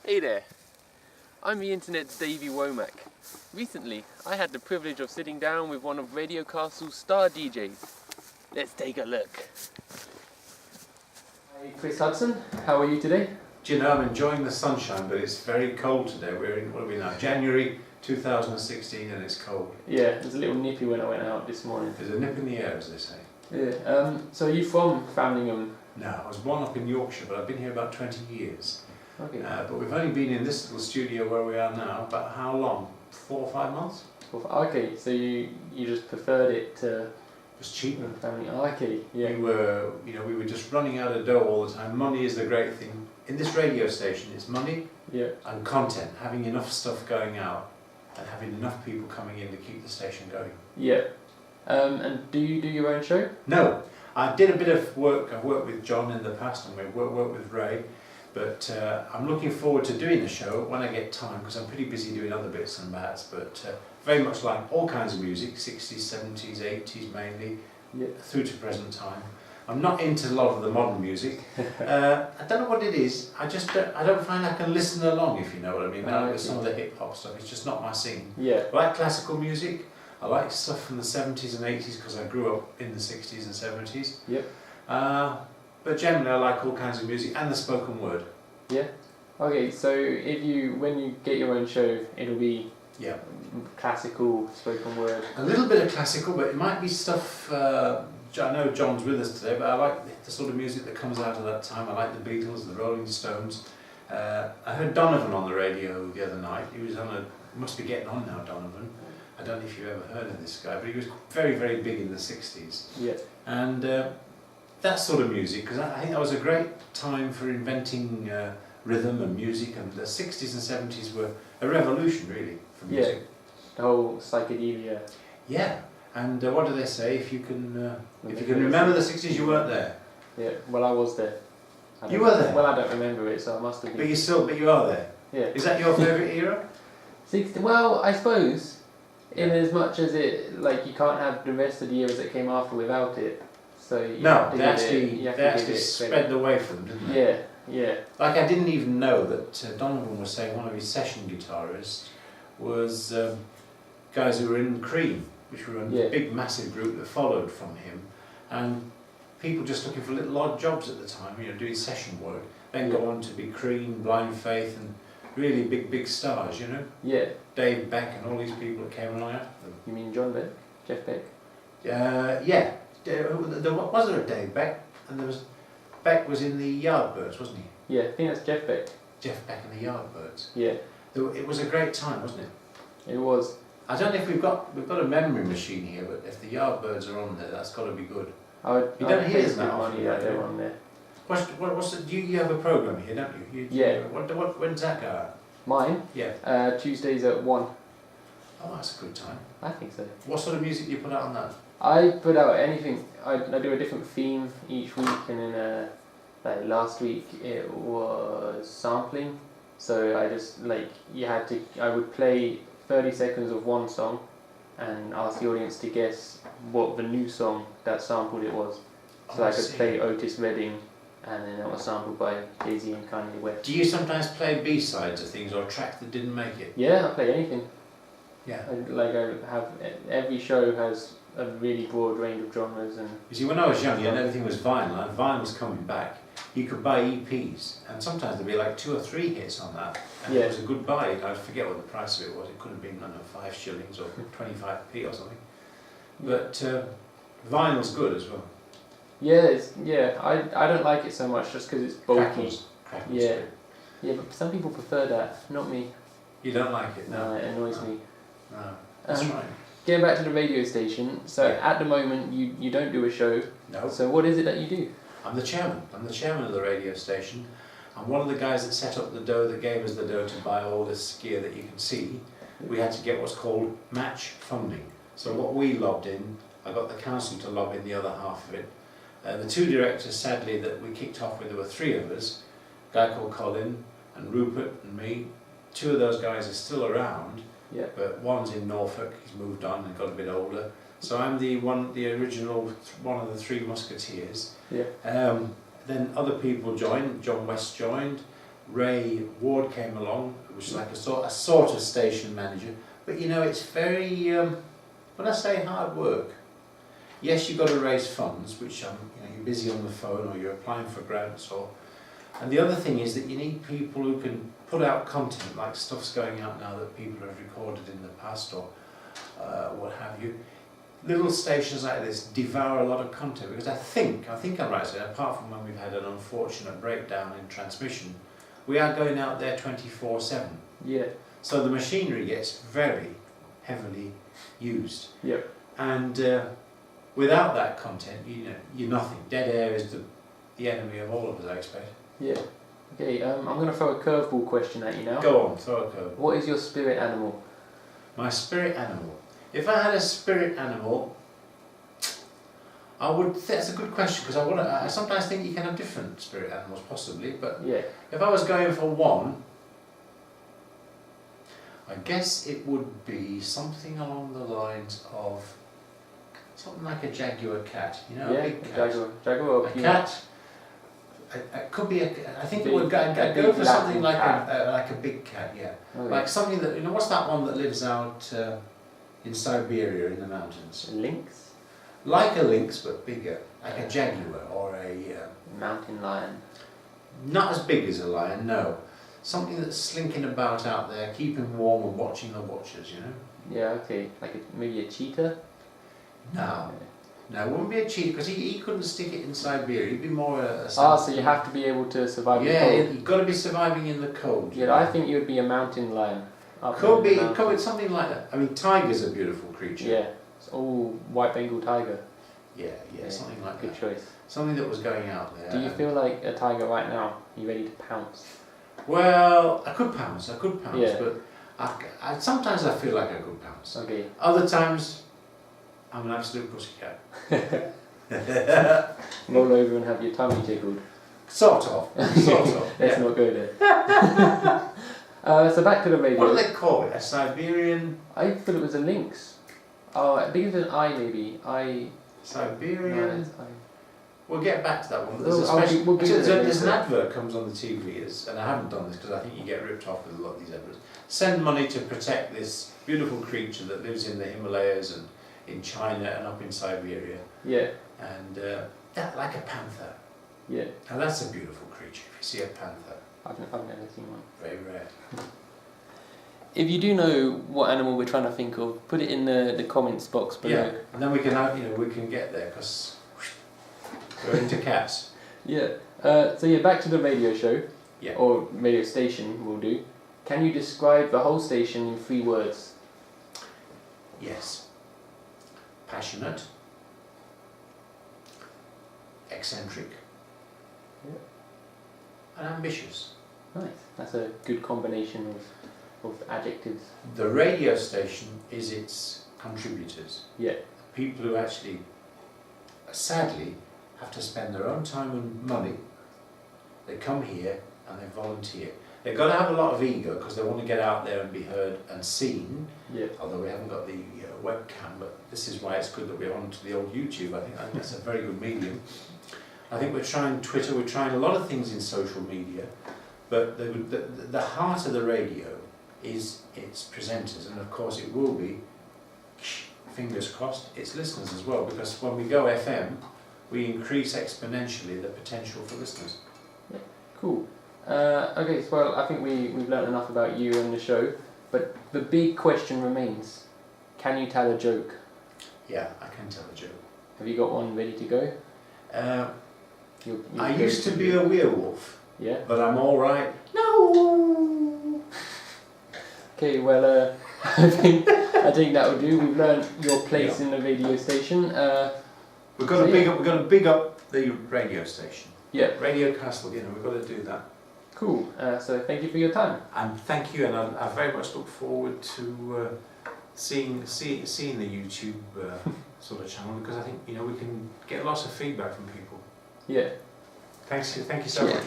Hey there, I'm the internet's Davey Womack. Recently, I had the privilege of sitting down with one of Radio Castle's star DJs. Let's take a look. Hi Chris Hudson, how are you today? Do you know, I'm enjoying the sunshine, but it's very cold today. We're in, what are we now, January 2016, and it's cold. Yeah, it was a little nippy when I went out this morning. There's a nip in the air, as they say. Yeah, so are you from Framlingham? No, I was born up in Yorkshire, but I've been here about 20 years. Okay. But we've only been in this little studio where we are now, about how long? 4 or 5 months? Okay, so you just preferred it to... It was cheaper. Okay, yeah. We were just running out of dough all the time. Money is the great thing. In this radio station, it's money and content, having enough stuff going out and having enough people coming in to keep the station going. Yeah. And do you do your own show? No. I did a bit of work. I've worked with John in the past and we've worked with Ray. But I'm looking forward to doing the show when I get time, because I'm pretty busy doing other bits and bats, but very much like all kinds of music, 60s, 70s, 80s mainly, through to present time. I'm not into a lot of the modern music. I don't know what it is, I don't find I can listen along, if you know what I mean. With some of the hip hop stuff, it's just not my scene. Yeah. I like classical music, I like stuff from the 70s and 80s because I grew up in the 60s and 70s. Yep. But generally I like all kinds of music and the spoken word. Yeah. Okay, so when you get your own show, it'll be classical, spoken word. A little bit of classical, but it might be stuff. I know John's with us today, but I like the sort of music that comes out of that time. I like the Beatles, the Rolling Stones. I heard Donovan on the radio the other night. He was must be getting on now, Donovan. I don't know if you've ever heard of this guy, but he was very, very big in the 60s. Yeah. And that sort of music, because I think that was a great time for inventing rhythm and music, and the 60s and 70s were a revolution really for music. Yeah, the whole psychedelia. Yeah, and what do they say? If you can remember the 60s, you weren't there. Yeah, well I was there. You were there? Well, I don't remember it, so I must have been. But you are there. Yeah. Is that your favourite era? 60. Well, I suppose, in as much as you can't have the rest of the eras that came after without it. So they actually sped the way for them, didn't they? Yeah, yeah. Like I didn't even know that Donovan was saying one of his session guitarists was guys who were in Cream, which were a big massive group that followed from him, and people just looking for little odd jobs at the time, doing session work, then go on to be Cream, Blind Faith, and really big stars, Yeah. Dave Beck and all these people that came along after them. You mean John Beck? Jeff Beck? Yeah. Was there a Dave Beck? And Beck was in the Yardbirds, wasn't he? Yeah, I think that's Jeff Beck. Jeff Beck and the Yardbirds. Yeah. It was a great time, wasn't it? It was. I don't know if we've got a memory machine here, but if the Yardbirds are on there, that's got to be good. You don't hear them that often. They're on there. You have a programme here, don't you? Yeah. When's that go out? Mine? Yeah. Tuesdays at 1. Oh, that's a good time. I think so. What sort of music do you put out on that? I put out anything. I do a different theme each week, and then last week it was sampling. So I just I would play 30 seconds of one song and ask the audience to guess what the new song that sampled it was. So I could play Otis Redding, and then that was sampled by Jay-Z and Kanye West. Do you sometimes play B-sides of things or tracks that didn't make it? Yeah, I play anything. Yeah. I have every show has a really broad range of genres. And you see, when I was young, everything was vinyl, and vinyl was coming back. You could buy EPs, and sometimes there'd be like 2 or 3 hits on that, and it was a good buy. I forget what the price of it was. It could have been, 5 shillings or 25p or something. But vinyl's good as well. Yeah, I don't like it so much just because it's bulky. Yeah, but some people prefer that, not me. You don't like it? No, it annoys me. No, that's right. Getting back to the radio station, so at the moment you don't do a show. No. So what is it that you do? I'm the chairman. I'm the chairman of the radio station. I'm one of the guys that set up the dough, that gave us the dough to buy all this gear that you can see. We had to get what's called match funding. So what we lobbed in, I got the council to lob in the other half of it. The 2 directors, sadly, that we kicked off with, there were 3 of us, a guy called Colin and Rupert and me. 2 of those guys are still around, but one's in Norfolk, he's moved on and got a bit older. So I'm the original one of the 3 musketeers. Yeah. Then other people joined. John West joined. Ray Ward came along, which is like a sort of station manager. But you know, it's very, when I say hard work, yes, you've got to raise funds, which you know, you're busy on the phone or you're applying for grants, and the other thing is that you need people who can put out content, like stuff's going out now that people have recorded in the past or what have you. Little stations like this devour a lot of content because I think I'm right saying, apart from when we've had an unfortunate breakdown in transmission, we are going out there 24/7. Yeah. So the machinery gets very heavily used. Yep. And without that content, you know, you're nothing. Dead air is the enemy of all of us, I expect. Yeah. Okay, I'm going to throw a curveball question at you now. Go on, throw a curveball. What is your spirit animal? My spirit animal. If I had a spirit animal, I would. That's a good question because I sometimes think you can have different spirit animals, possibly. But Yeah. if I was going for one, I guess it would be something along the lines of something like a jaguar cat. You know, Yeah, a big cat. jaguar or A puma? cat. It could be I think it Big- would I'd a go big for something like Latin like a big cat. Yeah. Okay. Like something that, you know, what's that one that lives out in Siberia in the mountains? Lynx? Like a lynx but bigger, like a jaguar or a... Mountain lion? not as big as a lion, no. Something that's slinking about out there, keeping warm and watching the watchers, you know? Yeah, okay. Like maybe a cheetah? No. No, it wouldn't be a cheetah because he couldn't stick it in Siberia. He'd be more a... So you have to be able to survive the Yeah, cold. you've got to be surviving in the cold. Yeah, I think you would be a mountain lion. Up Could in be, the it mountains. could be something like that. I mean, tiger's a beautiful creature. Yeah. It's all white Bengal tiger. Yeah, something like Good that. choice. Something that was going out there. Do you feel like a tiger right now? Are you ready to pounce? Well, I could pounce, Yeah. but sometimes I feel like I could pounce. Okay. Other times, I'm an absolute pussycat. Roll over and have your tummy tickled. Sort of. Let's Yeah. not go there. So back to the radio. What do they call it? A Siberian... I thought it was a lynx. Oh, I think it's an eye maybe. Siberian... No, it's eye. We'll get back to that one. We'll do that There's an later. advert comes on the TV, and I haven't done this because I think you get ripped off with a lot of these adverts. Send money to protect this beautiful creature that lives in the Himalayas and in China and up in Siberia. Yeah. And that, like a panther. Yeah. Now that's a beautiful creature. If you see a panther, I've never seen one. very rare. If you do know what animal we're trying to think of, put it in the comments box below. Yeah, and then we can have, we can get there because we're into cats. Yeah. So yeah, back to the radio show. Yeah. Or radio station will do. Can you describe the whole station in 3 words? Yes. Passionate. Eccentric. Yeah. And ambitious. Nice. That's a good combination of adjectives. The radio station is its contributors. Yeah. People who actually, sadly, have to spend their own time and money. They come here and they volunteer. They've got to have a lot of ego because they want to get out there and be heard and seen. Yeah. Although we haven't got the webcam, but this is why it's good that we're on to the old YouTube. I think that's a very good medium. I think we're trying Twitter, we're trying a lot of things in social media, but the heart of the radio is its presenters, and of course it will be, fingers crossed, its listeners as well, because when we go FM, we increase exponentially the potential for listeners. Yeah. Cool. Okay, so well, I think we've learnt enough about you and the show, but the big question remains, can you tell a joke? Yeah, I can tell a joke. Have you got one ready to go? I used to be a werewolf, Yeah. but I'm all right. No. Okay, well, I think that will do. We've learnt your place in the radio station. We've got to big up the radio station. Yeah. Radio Castle, we've got to do that. Cool. So thank you for your time. And thank you, and I very much look forward to seeing the YouTube sort of channel, because I think we can get lots of feedback from people. Yeah. Thank you so much.